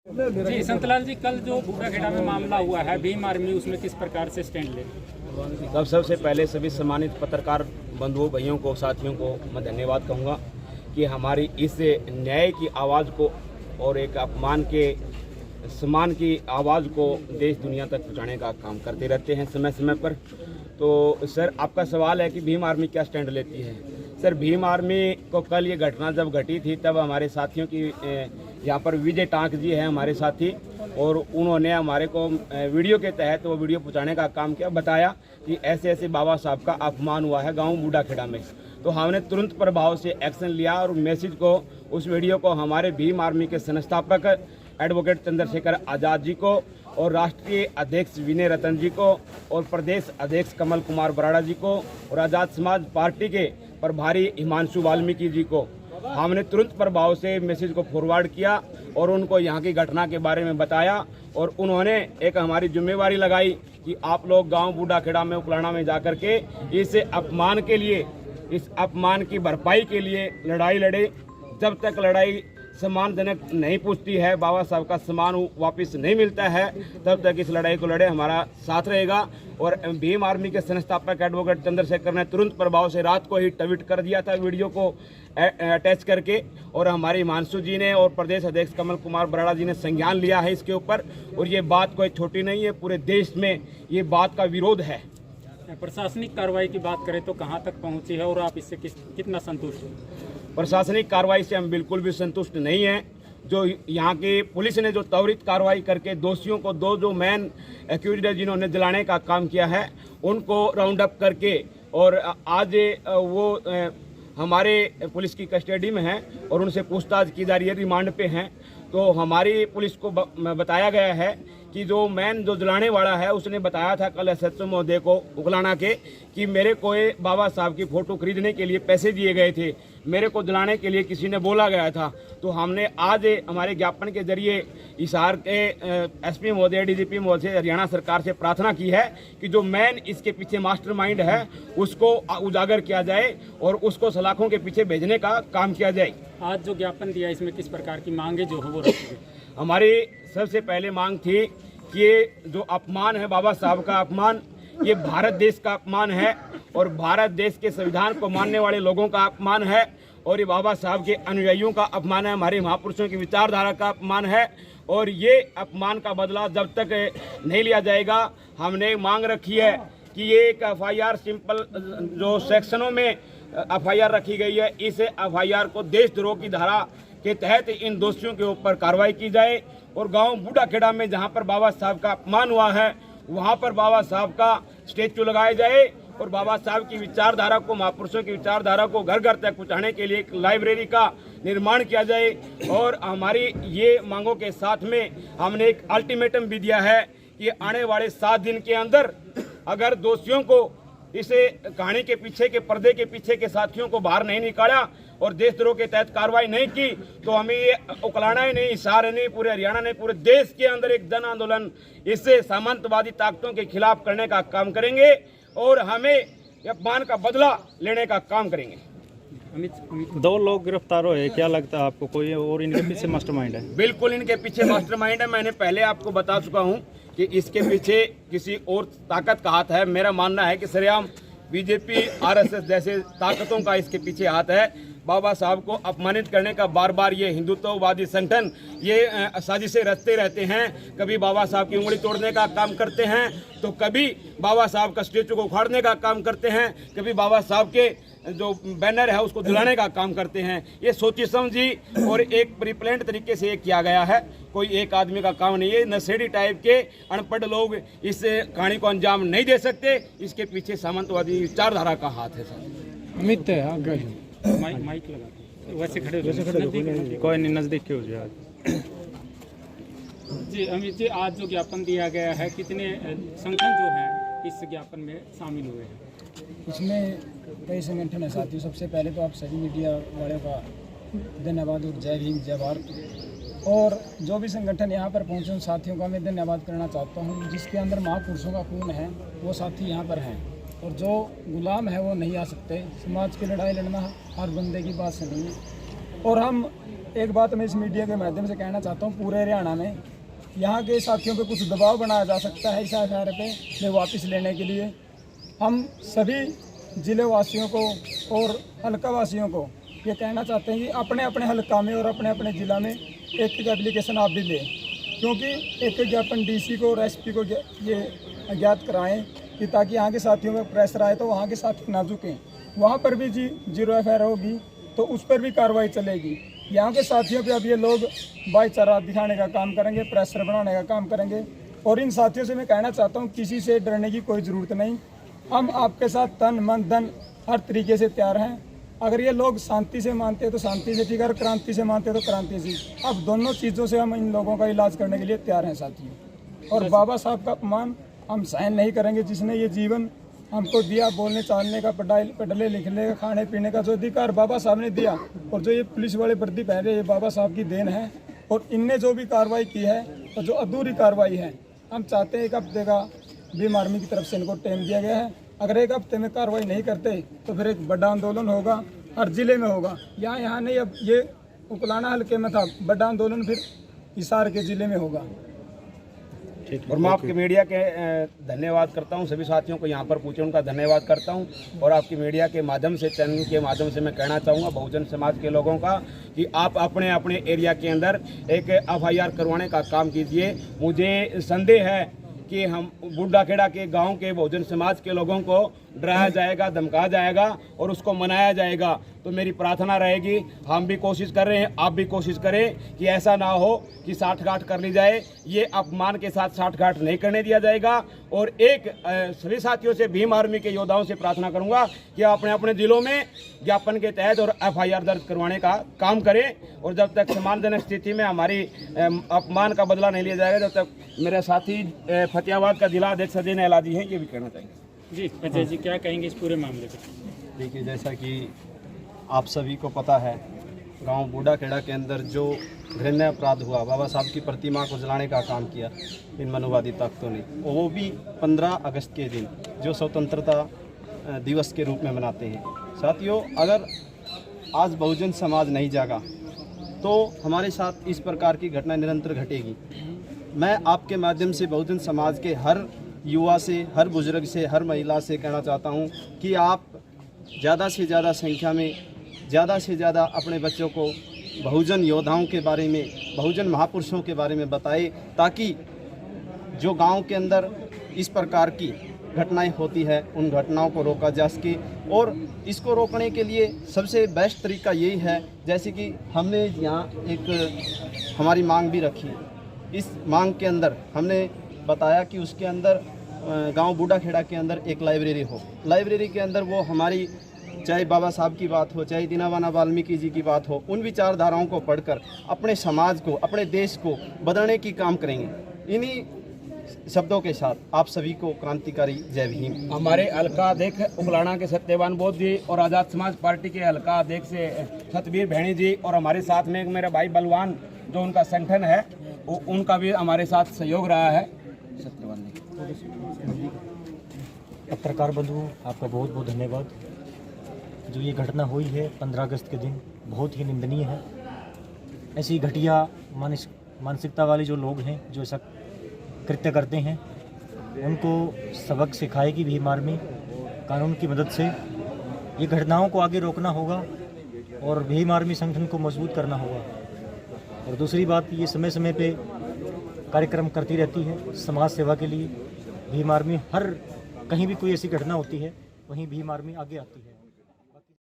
जी संतलाल जी, कल जो बूढ़ाखेड़ा में मामला हुआ है भीम आर्मी, उसमें किस प्रकार से स्टैंड ले? तब सबसे पहले सभी सम्मानित पत्रकार बंधुओं, भाइयों को, साथियों को मैं धन्यवाद कहूँगा कि हमारी इस न्याय की आवाज़ को और एक अपमान के सम्मान की आवाज़ को देश दुनिया तक पहुँचाने का काम करते रहते हैं समय समय पर। तो सर, आपका सवाल है कि भीम आर्मी क्या स्टैंड लेती है। सर, भीम आर्मी को कल ये घटना जब घटी थी तब हमारे साथियों की यहाँ पर विजय टांक जी हैं हमारे साथी, और उन्होंने हमारे को वीडियो के तहत वो वीडियो पहुँचाने का काम किया, बताया कि ऐसे ऐसे बाबा साहब का अपमान हुआ है गांव बूढ़ाखेड़ा में। तो हमने तुरंत प्रभाव से एक्शन लिया और मैसेज को, उस वीडियो को हमारे भीम आर्मी के संस्थापक एडवोकेट चंद्रशेखर आज़ाद जी को और राष्ट्रीय अध्यक्ष विनय रतन जी को और प्रदेश अध्यक्ष कमल कुमार बराड़ा जी को और आज़ाद समाज पार्टी के प्रभारी हिमांशु वाल्मीकि जी को हमने तुरंत प्रभाव से मैसेज को फॉरवर्ड किया और उनको यहाँ की घटना के बारे में बताया। और उन्होंने एक हमारी जिम्मेवारी लगाई कि आप लोग गांव बूढ़ाखेड़ा में उकलाना में जाकर के इस अपमान के लिए, इस अपमान की भरपाई के लिए लड़ाई लड़े। जब तक लड़ाई सम्मानजनक नहीं पूछती है, बाबा साहब का सम्मान वापस नहीं मिलता है, तब तक इस लड़ाई को लड़े, हमारा साथ रहेगा। और भीम आर्मी के संस्थापक एडवोकेट चंद्रशेखर ने तुरंत प्रभाव से रात को ही ट्वीट कर दिया था वीडियो को अटैच करके, और हमारे हिमांशु जी ने और प्रदेश अध्यक्ष कमल कुमार बराड़ा जी ने संज्ञान लिया है इसके ऊपर। और ये बात कोई छोटी नहीं है, पूरे देश में ये बात का विरोध है। प्रशासनिक कार्रवाई की बात करें तो कहां तक पहुंची है और आप इससे कितना संतुष्ट हैं? प्रशासनिक कार्रवाई से हम बिल्कुल भी संतुष्ट नहीं हैं। जो यहाँ की पुलिस ने जो त्वरित कार्रवाई करके दोषियों को, दो जो मेन एक्यूज्ड है जिन्होंने जलाने का काम किया है, उनको राउंड अप करके और आज वो हमारे पुलिस की कस्टडी में हैं और उनसे पूछताछ की जा रही है, रिमांड पे हैं। तो हमारी पुलिस को बताया गया है कि जो मैन जो जलाने वाला है उसने बताया था कल एसएचओ महोदय को उकलाना के कि मेरे को बाबा साहब की फ़ोटो खरीदने के लिए पैसे दिए गए थे, मेरे को जलाने के लिए किसी ने बोला गया था। तो हमने आज हमारे ज्ञापन के जरिए हिसार के एसपी महोदय, डीजीपी महोदय, हरियाणा सरकार से प्रार्थना की है कि जो मैन इसके पीछे मास्टरमाइंड है उसको उजागर किया जाए और उसको सलाखों के पीछे भेजने का काम किया जाए। आज जो ज्ञापन दिया इसमें किस प्रकार की मांगे जो है वो रखी? हमारी सबसे पहले मांग थी कि ये जो अपमान है बाबा साहब का अपमान, ये भारत देश का अपमान है और भारत देश के संविधान को मानने वाले लोगों का अपमान है और ये बाबा साहब के अनुयायियों का अपमान है, हमारे महापुरुषों की विचारधारा का अपमान है। और ये अपमान का बदला जब तक नहीं लिया जाएगा, हमने मांग रखी है कि ये एक एफआईआर सिंपल जो सेक्शनों में एफआईआर रखी गई है, इस एफआईआर को देशद्रोह की धारा के तहत इन दोषियों के ऊपर कार्रवाई की जाए और गांव बूढ़ाखेड़ा में जहां पर बाबा साहब का अपमान हुआ है वहां पर बाबा साहब का स्टैचू लगाया जाए और बाबा साहब की विचारधारा को, महापुरुषों की विचारधारा को घर घर तक पहुंचाने के लिए एक लाइब्रेरी का निर्माण किया जाए। और हमारी ये मांगों के साथ में हमने एक अल्टीमेटम भी दिया है कि आने वाले 7 दिन के अंदर अगर दोषियों को, इसे कहानी के पीछे के पर्दे के पीछे के साथियों को बाहर नहीं निकाला और देशद्रोह के तहत कार्रवाई नहीं की तो हमें ये उकलाना ही नहीं, हिसार नहीं, पूरे हरियाणा नहीं, पूरे देश के अंदर एक जन आंदोलन इससे सामंतवादी ताकतों के खिलाफ करने का काम करेंगे और हमें अपमान का बदला लेने का काम करेंगे। अमित 2 लोग गिरफ्तार हुए, क्या लगता है आपको कोई और इनके पीछे मास्टरमाइंड है? बिल्कुल इनके पीछे मास्टरमाइंड है। मैंने पहले आपको बता चुका हूं कि इसके पीछे किसी और ताकत का हाथ है। मेरा मानना है कि सरेआम बीजेपी, आरएसएस जैसे ताकतों का इसके पीछे हाथ है। बाबा साहब को अपमानित करने का बार बार ये हिंदुत्ववादी संगठन ये साजिशें रचते रहते हैं। कभी बाबा साहब की उंगली तोड़ने का काम करते हैं तो कभी बाबा साहब का स्टेचू को उखाड़ने का काम करते हैं, कभी बाबा साहब के जो बैनर है उसको जलाने का काम करते हैं। ये सोची समझी और एक प्रीप्लान्ड तरीके से ये किया गया है, कोई एक आदमी का काम नहीं है। नशेड़ी टाइप के अनपढ़ लोग इस कहानी को अंजाम नहीं दे सकते, इसके पीछे सामंतवादी विचारधारा का हाथ है। सर अमित माइक लगा वैसे खड़े कोई नहीं, नजदीक क्यों जी? आज जी अमित जी, आज जो ज्ञापन दिया गया है, कितने संगठन जो हैं इस ज्ञापन में शामिल हुए हैं? इसमें कई संगठन है साथियों। सबसे पहले तो आप सभी मीडिया वालों का धन्यवाद और जय भीम जय भारत। और जो भी संगठन यहाँ पर पहुँचे उन साथियों का मैं धन्यवाद करना चाहता हूँ। जिसके अंदर महापुरुषों का खून है वो साथी यहाँ पर हैं और जो गुलाम है वो नहीं आ सकते। समाज की लड़ाई लड़ना हर बंदे की बात से नहीं है और हम एक बात मैं इस मीडिया के माध्यम से कहना चाहता हूँ, पूरे हरियाणा में यहाँ के साथियों पे कुछ दबाव बनाया जा सकता है इस आधार पे वे वापस लेने के लिए। हम सभी ज़िले वासियों को और हल्का वासियों को ये कहना चाहते हैं कि अपने अपने हल्का में और अपने अपने ज़िला में एक एप्लीकेशन आप भी लें, क्योंकि एक ज्ञापन डीसी को और एसपी को ये ज्ञात कराएं कि ताकि यहाँ के साथियों में प्रेशर आए तो वहाँ के साथी ना झुकें। वहाँ पर भी जी 0 FIR होगी तो उस पर भी कार्रवाई चलेगी। यहाँ के साथियों पे अब ये लोग भाईचारा दिखाने का काम करेंगे, प्रेशर बनाने का काम करेंगे। और इन साथियों से मैं कहना चाहता हूँ, किसी से डरने की कोई ज़रूरत नहीं। हम आपके साथ तन मन धन हर तरीके से तैयार हैं। अगर ये लोग शांति से मानते हैं तो शांति से ठीक है, अगर क्रांति से मानते हैं तो क्रांति से। अब दोनों चीज़ों से हम इन लोगों का इलाज करने के लिए तैयार हैं साथियों। और बाबा साहब का अपमान हम सहन नहीं करेंगे, जिसने ये जीवन हमको दिया, बोलने चालने का, पढ़ने लिखने का, खाने पीने का जो अधिकार बाबा साहब ने दिया, और जो ये पुलिस वाले वर्दी पहने ये बाबा साहब की देन है। और इनने जो भी कार्रवाई की है और जो अधूरी कार्रवाई है, हम चाहते हैं 1 हफ्ते का भीम आर्मी की तरफ से इनको टाइम दिया गया है। अगर 1 हफ्ते में कार्रवाई नहीं करते तो फिर एक बड़ा आंदोलन होगा, हर जिले में होगा। यहाँ नहीं, अब ये उकलाना हल्के में था, बड़ा आंदोलन फिर हिसार के ज़िले में होगा। और मैं आपके मीडिया के धन्यवाद करता हूं, सभी साथियों को यहाँ पर पूछे उनका धन्यवाद करता हूं। और आपकी मीडिया के माध्यम से, चैनल के माध्यम से मैं कहना चाहूँगा बहुजन समाज के लोगों का कि आप अपने अपने एरिया के अंदर एक FIR करवाने का काम कीजिए। मुझे संदेह है कि हम बुड्ढा खेड़ा के गांव के बहुजन समाज के लोगों को डराया जाएगा, धमकाया जाएगा और उसको मनाया जाएगा। तो मेरी प्रार्थना रहेगी, हम भी कोशिश कर रहे हैं, आप भी कोशिश करें कि ऐसा ना हो कि साठगांठ कर ली जाए। ये अपमान के साथ साठगांठ नहीं करने दिया जाएगा। और एक सभी साथियों से, भीम आर्मी के योद्धाओं से प्रार्थना करूंगा कि अपने अपने जिलों में ज्ञापन के तहत और FIR दर्ज करवाने का काम करें। और जब तक सम्मानजनक स्थिति में हमारी अपमान का बदला नहीं लिया जाएगा, जब तक मेरे साथी फतेहाबाद का जिला अध्यक्ष अजय नेहलाजी हैं, ये भी कहना चाहिए। जी अजय जी, क्या कहेंगे इस पूरे मामले पर? देखिए, जैसा कि आप सभी को पता है, गांव बूढ़ा खेड़ा के अंदर जो घृण्य अपराध हुआ, बाबा साहब की प्रतिमा को जलाने का काम किया इन मनुवादी ताकतों ने, वो भी 15 अगस्त के दिन जो स्वतंत्रता दिवस के रूप में मनाते हैं। साथियों, अगर आज बहुजन समाज नहीं जागा तो हमारे साथ इस प्रकार की घटना निरंतर घटेगी। मैं आपके माध्यम से बहुजन समाज के हर युवा से, हर बुजुर्ग से, हर महिला से कहना चाहता हूं कि आप ज़्यादा से ज़्यादा संख्या में, ज़्यादा से ज़्यादा अपने बच्चों को बहुजन योद्धाओं के बारे में, बहुजन महापुरुषों के बारे में बताएं, ताकि जो गांव के अंदर इस प्रकार की घटनाएं होती है उन घटनाओं को रोका जा सके। और इसको रोकने के लिए सबसे बेस्ट तरीका यही है, जैसे कि हमने यहाँ एक हमारी मांग भी रखी। इस मांग के अंदर हमने बताया कि उसके अंदर गांव बूढ़ा खेड़ा के अंदर एक लाइब्रेरी हो। लाइब्रेरी के अंदर वो हमारी, चाहे बाबा साहब की बात हो, चाहे दीनावाना वाल्मीकि जी की बात हो, उन विचारधाराओं को पढ़कर अपने समाज को, अपने देश को बदलने की काम करेंगे। इन्हीं शब्दों के साथ आप सभी को क्रांतिकारी जय भीम। हमारे हल्का अध्यक्ष उगलाना के सत्यवान बोध जी और आज़ाद समाज पार्टी के हल्का अध्यक्ष सतबीर भैणी जी और हमारे साथ में एक मेरा भाई बलवान जो उनका संगठन है, वो उनका भी हमारे साथ सहयोग रहा है। सत्यवान जी, पत्रकार बंधु, आपका बहुत बहुत धन्यवाद। जो ये घटना हुई है 15 अगस्त के दिन, बहुत ही निंदनीय है। ऐसी घटिया मानसिकता वाले जो लोग हैं, जो ऐसा कृत्य करते हैं, उनको सबक सिखाएगी भीम आर्मी कानून की मदद से। ये घटनाओं को आगे रोकना होगा और भीम आर्मी संगठन को मजबूत करना होगा। और दूसरी बात, ये समय समय पे कार्यक्रम करती रहती है समाज सेवा के लिए। भीम आर्मी हर कहीं भी कोई ऐसी घटना होती है, वहीं भीम आर्मी आगे आती है।